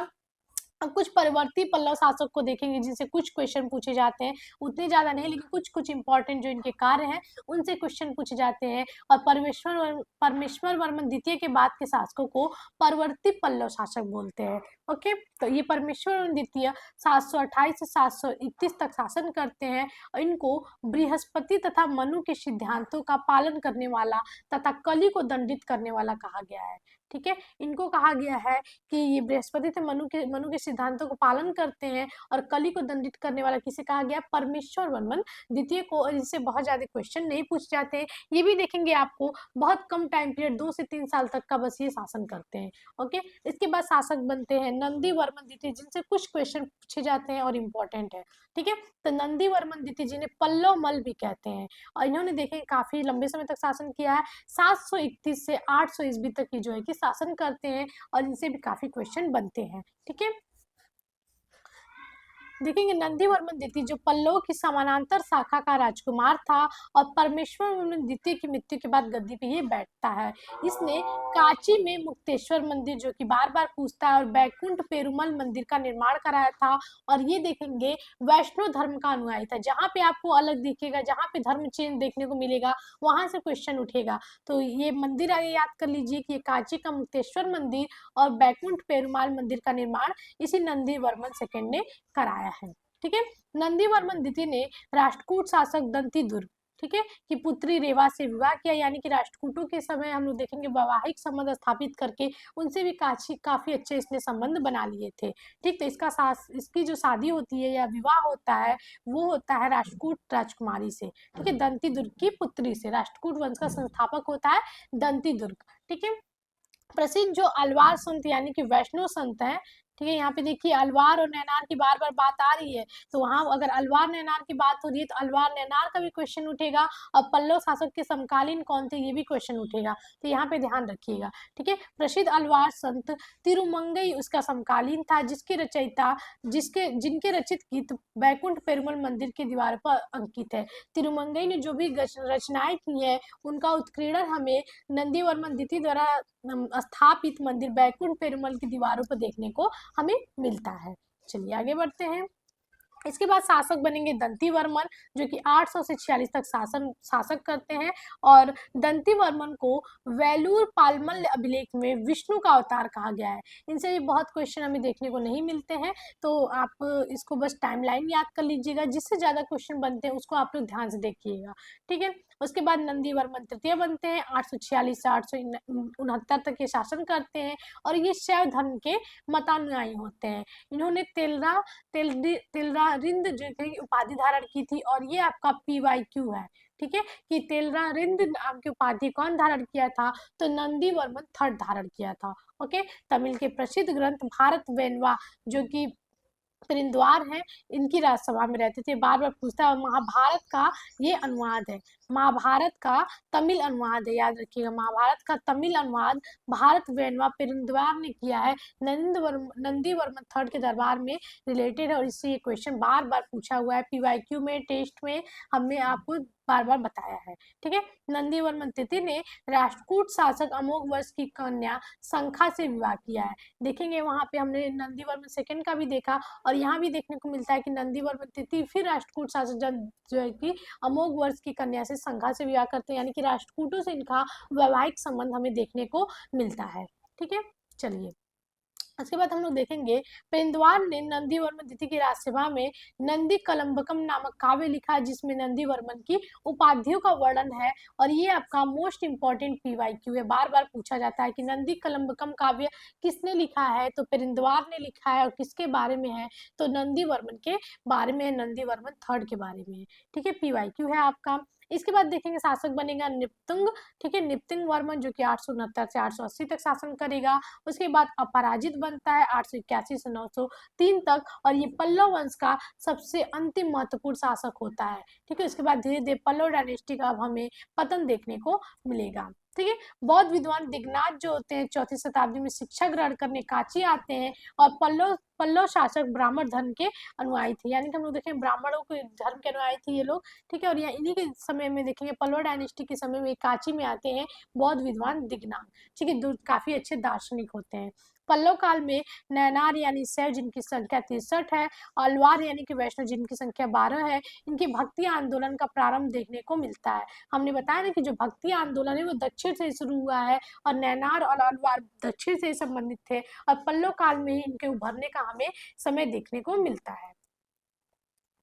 अब कुछ परिवर्ती पल्लव शासक को देखेंगे जिनसे कुछ क्वेश्चन पूछे जाते हैं, उतने ज्यादा नहीं लेकिन कुछ कुछ इंपॉर्टेंट जो इनके कार्य हैं उनसे क्वेश्चन पूछे जाते हैं। और परमेश्वर वर्मन द्वितीय के बाद के शासकों को परवर्ती पल्लव शासक बोलते हैं। ओके, तो ये परमेश्वर वर्मन द्वितीय 728 से 731 तक शासन करते हैं और इनको बृहस्पति तथा मनु के सिद्धांतों का पालन करने वाला तथा कली को दंडित करने वाला कहा गया है। ठीक है, इनको कहा गया है कि ये बृहस्पति थे मनु के सिद्धांतों को पालन करते हैं, और कली को दंडित करने वाला किसे कहा गया, परमेश्वर वर्मन द्वितीय को। और इससे बहुत ज्यादा क्वेश्चन नहीं पूछ जाते हैं, ये भी देखेंगे आपको बहुत कम टाइम पीरियड 2 से 3 साल तक का बस ये शासन करते हैं। ओके, इसके बाद शासक बनते हैं नंदी वर्मन द्वितीय, जिनसे कुछ क्वेश्चन पूछे जाते हैं और इम्पोर्टेंट है। ठीक है, तो नंदी वर्मन द्वितीय जिन्हें पल्लव मल भी कहते हैं, और इन्होंने देखे काफी लंबे समय तक शासन किया है, 731 से 800 ईस्वी तक की जो है कि शासन करते हैं, और इनसे भी काफी क्वेश्चन बनते हैं। ठीक है, देखेंगे नंदी वर्मन द्वितीय जो पल्लव की समानांतर शाखा का राजकुमार था, और परमेश्वर वर्मन द्वितीय की मृत्यु के बाद गद्दी पे ये बैठता है। इसने कांची में मुक्तेश्वर मंदिर जो कि बार बार पूछता है और बैकुंठ पेरुमल मंदिर का निर्माण कराया था। और ये देखेंगे वैष्णव धर्म का अनुयायी था, जहाँ पे आपको अलग दिखेगा, जहाँ पे धर्म चेंज देखने को मिलेगा वहां से क्वेश्चन उठेगा। तो ये मंदिर आगे याद कर लीजिए कि कांची का मुक्तेश्वर मंदिर और बैकुंठ पेरुमाल मंदिर का निर्माण इसी नंदी वर्मन सेकेंड ने कराया है। ठीक है, नंदी वर्मन द्वितीय ने राष्ट्रकूट शासक दंती दुर्ग, ठीक है, कि पुत्री रेवा से विवाह किया, यानी कि राष्ट्रकूटों के समय हम लोग देखेंगे वैवाहिक संबंध स्थापित करके उनसे भी काफी अच्छे इसने संबंध बना लिए थे। ठीक, तो इसकी जो शादी होती है या विवाह होता है वो होता है राष्ट्रकूट राजकुमारी से, ठीक है, दंती दुर्ग की पुत्री से। राष्ट्रकूट वंश का संस्थापक होता है दंती दुर्ग। ठीक है, प्रसिद्ध जो अलवार संत यानी कि वैष्णव संत हैं, ठीक है, यहाँ पे देखिए अलवार और नैनार की बार बार बात आ रही है, तो वहां अगर अलवार नैनार की बात हो रही है तो अलवार नैनार का भी क्वेश्चन उठेगा, और पल्लव शासक के समकालीन कौन थे ये भी क्वेश्चन उठेगा, तो यहाँ पे ध्यान रखिएगा। ठीक है, प्रसिद्ध अलवार संत तिरुमंगई उसका समकालीन था, जिसके रचयिता जिनके रचित गीत बैकुंठ पेरुमल मंदिर की दीवार पर अंकित है। तिरुमंगई ने जो भी रचनाएं की है उनका उत्कीर्णन हमें नंदीवर्मन द्वितीय द्वारा स्थापित मंदिर बैकुंठ पेरुमल की दीवारों पर देखने को हमें मिलता है। चलिए आगे बढ़ते हैं। इसके बाद शासक बनेंगे दंती वर्मन, जो कि 800 से 46 तक शासक करते हैं, और दंती वर्मन को वेलूर पालमल्ल अभिलेख में विष्णु का अवतार कहा गया है। इनसे भी बहुत क्वेश्चन हमें देखने को नहीं मिलते हैं, तो आप इसको बस टाइमलाइन याद कर लीजिएगा, जिससे ज्यादा क्वेश्चन बनते हैं उसको आप लोग ध्यान से देखिएगा। ठीक है, उसके बाद नंदी वर्मन तृतीय बनते हैं, 846 से 869 तक ये शासन करते हैं, और ये शैव धर्म के मतानुयायी होते हैं। इन्होंने तिलरारिंद जो की उपाधि धारण की थी, और ये आपका PYQ है। ठीक है, कि तिलरारिंद नाम की उपाधि कौन धारण किया था, तो नंदी वर्मन थर्ड धारण किया था। ओके, तमिल के प्रसिद्ध ग्रंथ भारत वेनवा जो कि परिंद्वार हैं, इनकी राज्यसभा में रहते थे, बार बार पूछता है। महाभारत का ये अनुवाद है, महाभारत का तमिल अनुवाद है, याद रखिएगा, महाभारत का तमिल अनुवाद भारत वेनवा परिंद्वार ने किया है। नंदी वर्मन थर्ड के दरबार में रिलेटेड है, और इससे ये क्वेश्चन बार बार पूछा हुआ है PYQ में, टेस्ट में हमने आपको बार बार बताया है। ठीक है, नंदी वर्मन तृतीय ने राष्ट्रकूट शासक अमोघ वर्ष की कन्या शंखा से विवाह किया है। देखेंगे वहां पे हमने नंदी वर्मन सेकंड का भी देखा, और यहाँ भी देखने को मिलता है कि नंदी वर्मन तृतीय फिर राष्ट्रकूट शासक जो है कि अमोघ वर्ष की कन्या से शंखा से विवाह करते हैं, यानी कि राष्ट्रकूटों से इनका वैवाहिक संबंध हमें देखने को मिलता है। ठीक है, चलिए उसके बाद हम लोग देखेंगे पेंदुआर ने नंदी वर्मन द्वितीय की राज्यसभा में नंदी कलम्बकम नामक काव्य लिखा, जिसमें नंदी वर्मन की उपाधियों का वर्णन है, और ये आपका मोस्ट इंपॉर्टेंट PYQ है, बार बार पूछा जाता है कि नंदी कलम्बकम काव्य किसने लिखा है, तो पेरिंदवार ने लिखा है, और किसके बारे में है, तो नंदी वर्मन के बारे में है, नंदी वर्मन थर्ड के बारे में है। ठीक है, PYQ है आपका। इसके बाद देखेंगे शासक बनेगा निप्तुंग। ठीक है, निप्तुंग वर्मन जो कि 869 से 880 तक शासन करेगा। उसके बाद अपराजित बनता है 881 से 903 तक, और ये पल्लव वंश का सबसे अंतिम महत्वपूर्ण शासक होता है। ठीक है, उसके बाद धीरे धीरे पल्लव डायनेस्टी का अब हमें पतन देखने को मिलेगा। ठीक है, बौद्ध विद्वान दिग्नाथ जो होते हैं 4वीं शताब्दी में शिक्षा ग्रहण करने कांची आते हैं, और पल्लव शासक ब्राह्मण धर्म के अनुयायी थे, यानी कि हम लोग देखें ब्राह्मणों के धर्म के अनुयायी थे ये लोग। ठीक है, और यहाँ इन्हीं के समय में देखेंगे पल्लव डायनेस्टी के समय में कांची में आते हैं बौद्ध विद्वान दिग्नाथ। ठीक है, काफी अच्छे दार्शनिक होते हैं। पल्लव काल में नैनार यानी शैव जिनकी संख्या 63 है, अलवार यानी कि वैष्णव जिनकी संख्या 12 है, इनके भक्ति आंदोलन का प्रारंभ देखने को मिलता है। हमने बताया ना कि जो भक्ति आंदोलन है वो दक्षिण से शुरू हुआ है, और नैनार और अलवार दक्षिण से संबंधित थे, और पल्लव काल में ही इनके उभरने का हमें समय देखने को मिलता है।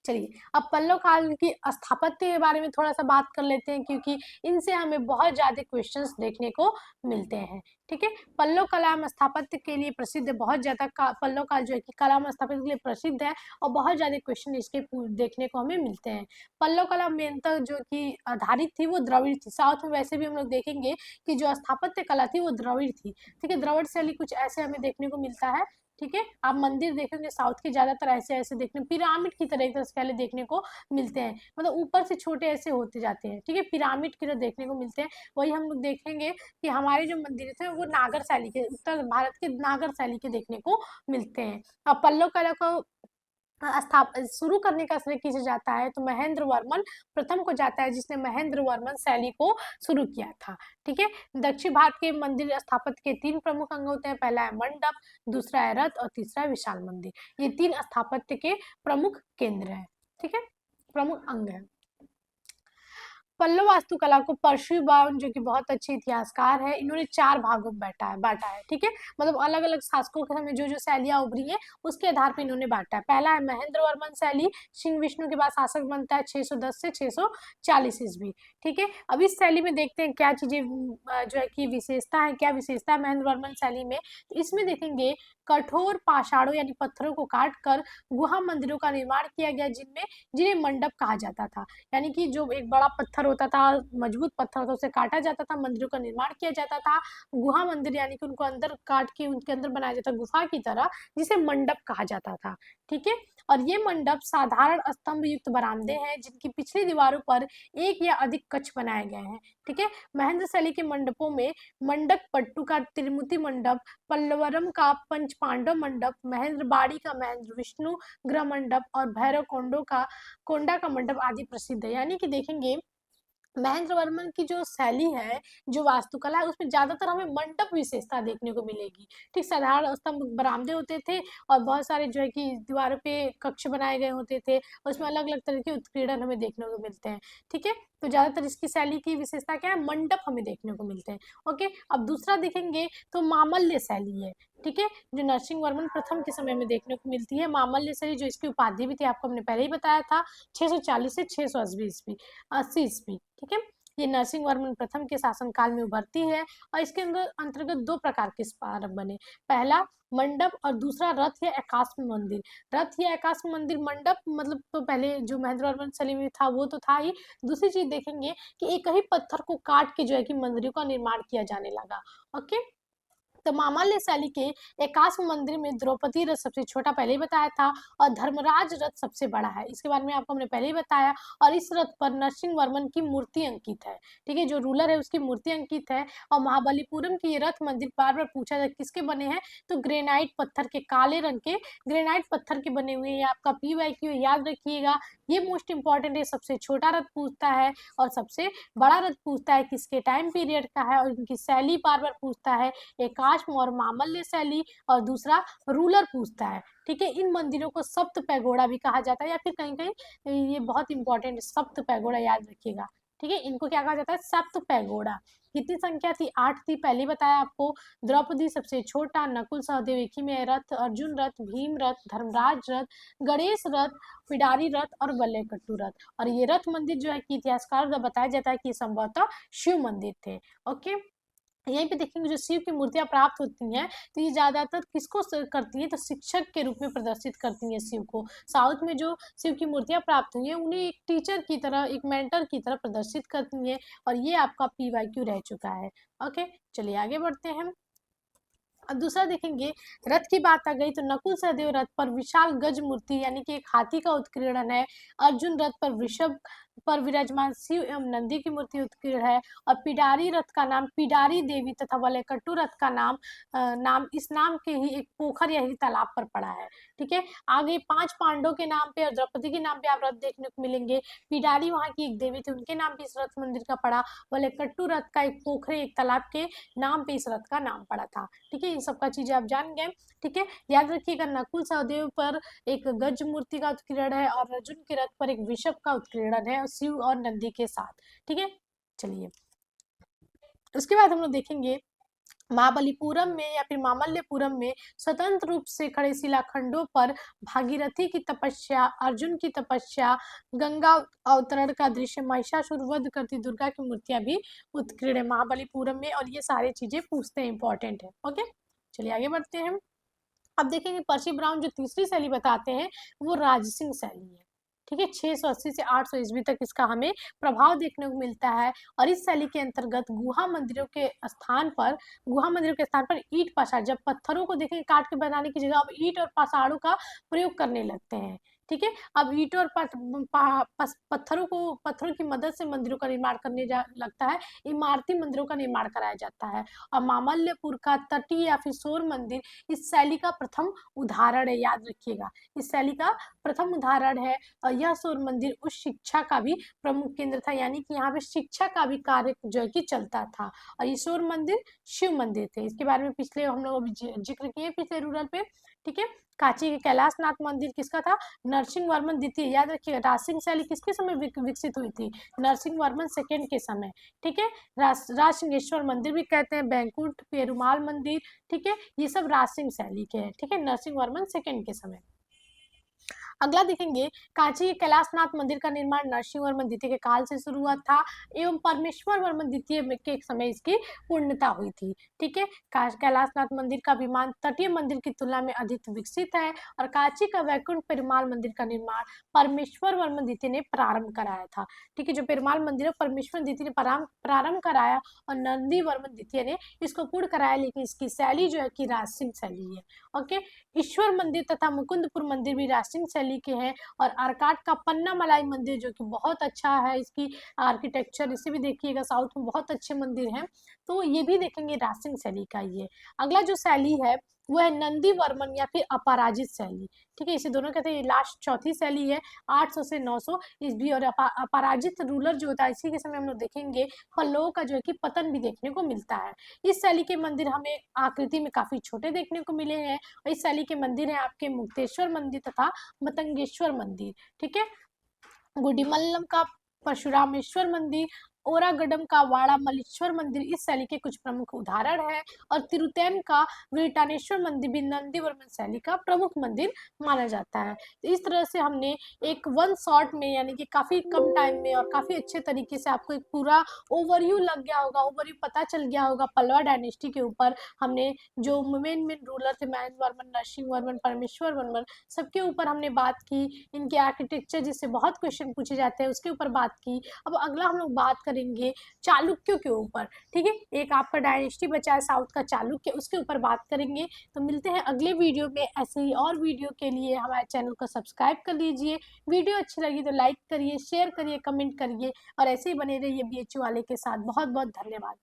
चलिए अब पल्लव काल की स्थापत्य के बारे में थोड़ा सा बात कर लेते हैं, क्योंकि इनसे हमें बहुत ज्यादा क्वेश्चंस देखने को मिलते हैं। ठीक है, पल्लव कला स्थापत्य के लिए प्रसिद्ध है, बहुत ज्यादा पल्लव काल जो है कि कला स्थापत्य के लिए प्रसिद्ध है, और बहुत ज्यादा क्वेश्चन इसके देखने को हमें मिलते हैं। पल्लव कला मेनतः जो कि आधारित थी वो द्रविड़ थी। साउथ में वैसे भी हम लोग देखेंगे कि जो स्थापत्य कला थी वो द्रविड़ थी। ठीक है, द्रविड़ शैली कुछ ऐसे हमें देखने को मिलता है। ठीक है, आप मंदिर देखेंगे साउथ के ज्यादातर ऐसे ऐसे देखने पिरामिड की तरह एक तरह से पहले देखने को मिलते हैं, मतलब ऊपर से छोटे ऐसे होते जाते हैं। ठीक है, पिरामिड की तरह देखने को मिलते हैं। वही हम लोग देखेंगे कि हमारे जो मंदिर थे वो नागर शैली के, उत्तर भारत के नागर शैली के देखने को मिलते हैं। अब पल्लव कला को शुरू करने का श्रेय किसे जाता है, तो महेंद्र वर्मन प्रथम को जाता है, जिसने महेंद्र वर्मन शैली को शुरू किया था। ठीक है, दक्षिण भारत के मंदिर स्थापत्य के 3 प्रमुख अंग होते हैं। पहला है मंडप, दूसरा है रथ, और तीसरा है विशाल मंदिर। ये 3 स्थापत्य के प्रमुख केंद्र है। ठीक है, प्रमुख अंग है। पल्लव वास्तुकला को परशुराम, जो कि बहुत अच्छे इतिहासकार है, इन्होंने 4 भागों में बांटा है। ठीक है, मतलब अलग अलग शासकों के समय जो जो शैलियां उभरी है उसके आधार पर इन्होंने बांटा है। पहला है महेंद्र वर्मन शैली, सिंह विष्णु के बाद शासक बनता है 610 से 640 ईस्वी। ठीक है, अब इस शैली में देखते हैं क्या चीजें जो है कि विशेषता है, क्या विशेषता है महेंद्र वर्मन शैली में। तो इसमें देखेंगे कठोर पाषाणों यानी पत्थरों को काट कर गुहा मंदिरों का निर्माण किया गया, जिन्हें मंडप कहा जाता था। यानी कि जो एक बड़ा पत्थर होता था, मजबूत पत्थर होता, उसे काटा जाता था, मंदिरों का निर्माण किया जाता था। गुहा मंदिर यानी कि उनको अंदर काट के उनके अंदर बनाया जाता गुफा की तरह, जिसे मंडप कहा जाता था। ठीक है, और ये मंडप साधारण स्तंभ युक्त बरामदे हैं, जिनकी पिछली दीवारों पर एक या अधिक कक्ष बनाए गए हैं। ठीक है, महेंद्र शैली के मंडपों में मंडप पट्टू का त्रिमुति मंडप, पल्लवरम का पंच पांडव मंडप, महेंद्र बाड़ी का महेंद्र विष्णु गृह मंडप और भैरव कोंडा का मंडप आदि प्रसिद्ध है। यानी कि देखेंगे महेंद्र वर्मन की जो शैली है, जो वास्तुकला है, उसमें ज्यादातर हमें मंडप विशेषता देखने को मिलेगी। ठीक, साधारण स्तंभ बरामदे होते थे और बहुत सारे जो है कि दीवारों पे कक्ष बनाए गए होते थे, उसमें अलग अलग तरह के उत्कीर्णन हमें देखने को मिलते हैं। ठीक है, तो ज्यादातर इसकी शैली की विशेषता क्या है, मंडप हमें देखने को मिलते हैं। ओके, अब दूसरा देखेंगे तो मामल्य शैली है। ठीक है, जो नरसिंह वर्मन प्रथम के समय में देखने को मिलती है। मामल्य शैली, जो इसकी उपाधि भी थी, आपको हमने पहले ही बताया था, 640 से 680 ईस्वी 80 ईस्वी। ठीक है, ये नरसिंह वर्मन प्रथम के शासनकाल में उभरती है और इसके अंदर अंतर्गत 2 प्रकार के स्मारक बने। पहला मंडप और दूसरा रथ या एकास्म मंदिर। रथ या एकास्म मंदिर, मंडप मतलब तो पहले जो महेंद्र वर्मन शैली में था वो तो था ही। दूसरी चीज देखेंगे कि एक ही पत्थर को काट के जो है कि मंदिरों का निर्माण किया जाने लगा। ओके, तो मामाल्य शैली के एकास्म मंदिर में द्रौपदी रथ सबसे छोटा, पहले ही बताया था, और धर्मराज रथ सबसे बड़ा है। इसके बारे में आपको हमने पहले ही बताया। और इस रथ पर नरसिंह वर्मन की मूर्ति अंकित है। ठीक है, जो रूलर है उसकी मूर्ति अंकित है। और महाबलीपुरम की ये रथ मंदिर बार बार पूछा जाए किसके बने हैं, तो ग्रेनाइट पत्थर के, काले रंग के ग्रेनाइट पत्थर के बने हुए हैं। आपका PYQ याद रखिएगा, ये मोस्ट इंपॉर्टेंट है। सबसे छोटा रथ पूछता है और सबसे बड़ा रथ पूछता है किसके टाइम पीरियड का है, और इनकी शैली बार बार पूछता है, एकाश्म और मामल्य शैली, और दूसरा रूलर पूछता है। ठीक है, इन मंदिरों को सप्त पैगोड़ा भी कहा जाता है, या फिर कहीं कहीं ये बहुत इंपॉर्टेंट सप्त पैगोड़ा याद रखिएगा। ठीक है, इनको क्या कहा जाता है, सप्त पैगोड़ा। कितनी संख्या थी, 8 थी, पहले बताया आपको। द्रौपदी सबसे छोटा, नकुल सहदेव एक ही में, रथ अर्जुन रथ, भीम रथ, धर्मराज रथ, गणेश रथ, पिडारी रथ और वल्लैकट्टू रथ। और ये रथ मंदिर जो है कि इतिहासकार द्वारा बताया जाता है कि संभवतः शिव मंदिर थे। ओके, यहीं पे देखेंगे जो शिव की मूर्तियां प्राप्त होती हैं, तो ये ज्यादातर किसको करती है, तो शिक्षक के रूप में प्रदर्शित करती हैं शिव को। साउथ में जो शिव की मूर्तियां प्राप्त हुई हैं, उन्हें एक टीचर की तरह, एक मेंटर की तरह प्रदर्शित करती हैं। और ये आपका PYQ रह चुका है। ओके, चलिए आगे बढ़ते हैं। अब दूसरा देखेंगे, रथ की बात आ गई तो नकुल सहदेव रथ पर विशाल गज मूर्ति यानी कि एक हाथी का उत्कीर्णन है। अर्जुन रथ पर वृषभ पर विराजमान शिव एवं नंदी की मूर्ति उत्कीर्ण है। और पिडारी रथ का नाम पिडारी देवी तथा वल्लैकट्टू रथ का नाम इस नाम के ही एक पोखर या ही तालाब पर पड़ा है। ठीक है, आगे 5 पांडवों के नाम पे और द्रौपदी के नाम पे आप रथ देखने को मिलेंगे। पिडारी वहां की एक देवी थी, उनके नाम पे इस रथ मंदिर का पड़ा। वल्लैकट्टू रथ का एक पोखरे, एक तालाब के नाम पे इस रथ का नाम पड़ा था। ठीक है, इन सबका चीजें आप जान गए। ठीक है, याद रखिएगा नकुल सहदेव पर एक गज मूर्ति का उत्कीर्ण है और अर्जुन के रथ पर एक वृषभ का उत्कीर्ण है, और शिव और नंदी के साथ। ठीक है, चलिए उसके बाद हम लोग देखेंगे महाबलीपुरम में या फिर मामल्यपुरम में स्वतंत्र रूप से खड़े शिलाखंडों पर भागीरथी की तपस्या, अर्जुन की तपस्या, गंगा अवतरण का दृश्य, महिषासुर वध करती दुर्गा की मूर्तियां भी उत्कीर्ण है महाबलीपुरम में। और ये सारी चीजें पूछते हैं, इंपॉर्टेंट है। ओके, चलिए आगे बढ़ते हैं। अब देखेंगे पर्सी ब्राउन जो तीसरी शैली बताते हैं, वो राजसिंह शैली है। ठीक है, 680 से 800 ईस्वी तक इसका हमें प्रभाव देखने को मिलता है। और इस शैली के अंतर्गत गुहा मंदिरों के स्थान पर ईंट पाषाण, जब पत्थरों को देखेंगे काट के बनाने की जगह अब ईंट और पाषाणों का प्रयोग करने लगते हैं। ठीक है, अब ईंटों और पत्थरों की मदद से मंदिरों का निर्माण करने लगता है, इमारती मंदिरों का निर्माण कराया जाता है। और मामल्यपुर का तटीय या फिर शोर मंदिर इस शैली का प्रथम उदाहरण है, याद रखिएगा, इस शैली का प्रथम उदाहरण है। और यह शोर मंदिर उस शिक्षा का भी प्रमुख केंद्र था, यानी कि यहाँ पे शिक्षा का भी कार्य जो है कि चलता था। और ये शोर मंदिर शिव मंदिर थे, इसके बारे में पिछले हम लोग अभी जिक्र किए पिछले रूरल पे। ठीक है, कांची के कैलाशनाथ मंदिर किसका था, नरसिंह वर्मन द्वितीय, याद रखिएगा राजसिंह शैली किसके समय विकसित हुई थी, नरसिंह वर्मन सेकेंड के समय, ठीक है। राजसिंहेश्वर मंदिर भी कहते हैं, बैंकुट पेरुमाल मंदिर, ठीक है, ये सब राजसिंह शैली के हैं, ठीक है, नरसिंह वर्मन सेकेंड के समय। अगला देखेंगे, कांची के कैलाशनाथ मंदिर का निर्माण नरसिंह वर्मन द्वितीय के काल से शुरू हुआ था एवं परमेश्वर वर्मन द्वितीय के समय इसकी पूर्णता हुई थी, ठीक है। कैलाशनाथ मंदिर का विमान तटीय मंदिर की तुलना में अधिक विकसित है और कांची का वैकुंठ पेरुमाल मंदिर का निर्माण परमेश्वर वर्मन द्वितीय ने प्रारंभ कराया था, ठीक है। जो पेरुमाल मंदिर है परमेश्वर द्वितीय ने प्रारंभ कराया और नंदी वर्मन द्वितीय ने इसको पूर्ण कराया, लेकिन इसकी शैली जो है कि राजसिंह शैली है, ओके। ईश्वर मंदिर तथा मुकुंदपुर मंदिर भी राजसिंह शैली के हैं और आरकाट का पन्ना मलाई मंदिर जो कि बहुत अच्छा है, इसकी आर्किटेक्चर, इसे भी देखिएगा, साउथ में बहुत अच्छे मंदिर हैं, तो ये भी देखेंगे राजसिंह शैली का ही है। अगला जो शैली है वो है नंदी वर्मन या फिर अपराजित शैली, ठीक है, इसे दोनों कहते हैं। ये लास्ट चौथी शैली है 800 से 900 ईस्वी और अपराजित रूलर जो होता है इसी के समय हम लोग देखेंगे पल्लवों का जो है कि पतन भी देखने को मिलता है। इस शैली के मंदिर हमें आकृति में काफी छोटे देखने को मिले हैं और इस शैली के मंदिर हैं आपके मुक्तेश्वर मंदिर तथा मतंगेश्वर मंदिर, ठीक है। गुडिमल्लम का परशुरामेश्वर मंदिर, ओरागडम का वाड़ामल्लेश्वर मंदिर इस शैली के कुछ प्रमुख उदाहरण हैं और तिरुतैम का वीरटानेश्वर मंदिर भी नंदी वर्मन शैली का प्रमुख मंदिर माना जाता है। तो इस तरह से हमने एक वन शॉट में यानी कि काफी कम टाइम में और काफी अच्छे तरीके से आपको एक पूरा ओवरव्यू लग गया होगा, ओवरव्यू पता चल गया होगा पल्लवा डायनेस्टी के ऊपर। हमने जो मेन रूलर थे महेंद्र वर्मन, नरसिंह वर्मन, परमेश्वर वर्मन, सबके ऊपर हमने बात की, इनके आर्किटेक्चर जिससे बहुत क्वेश्चन पूछे जाते हैं उसके ऊपर बात की। अब अगला हम लोग बात करेंगे चालुक्यों के ऊपर, ठीक है, एक आपका डायनेस्टी बचा है साउथ का चालुक्य, उसके ऊपर बात करेंगे। तो मिलते हैं अगले वीडियो में, ऐसे ही और वीडियो के लिए हमारे चैनल को सब्सक्राइब कर लीजिए। वीडियो अच्छी लगी तो लाइक करिए, शेयर करिए, कमेंट करिए और ऐसे ही बने रहिए BHU वाले के साथ। बहुत बहुत धन्यवाद।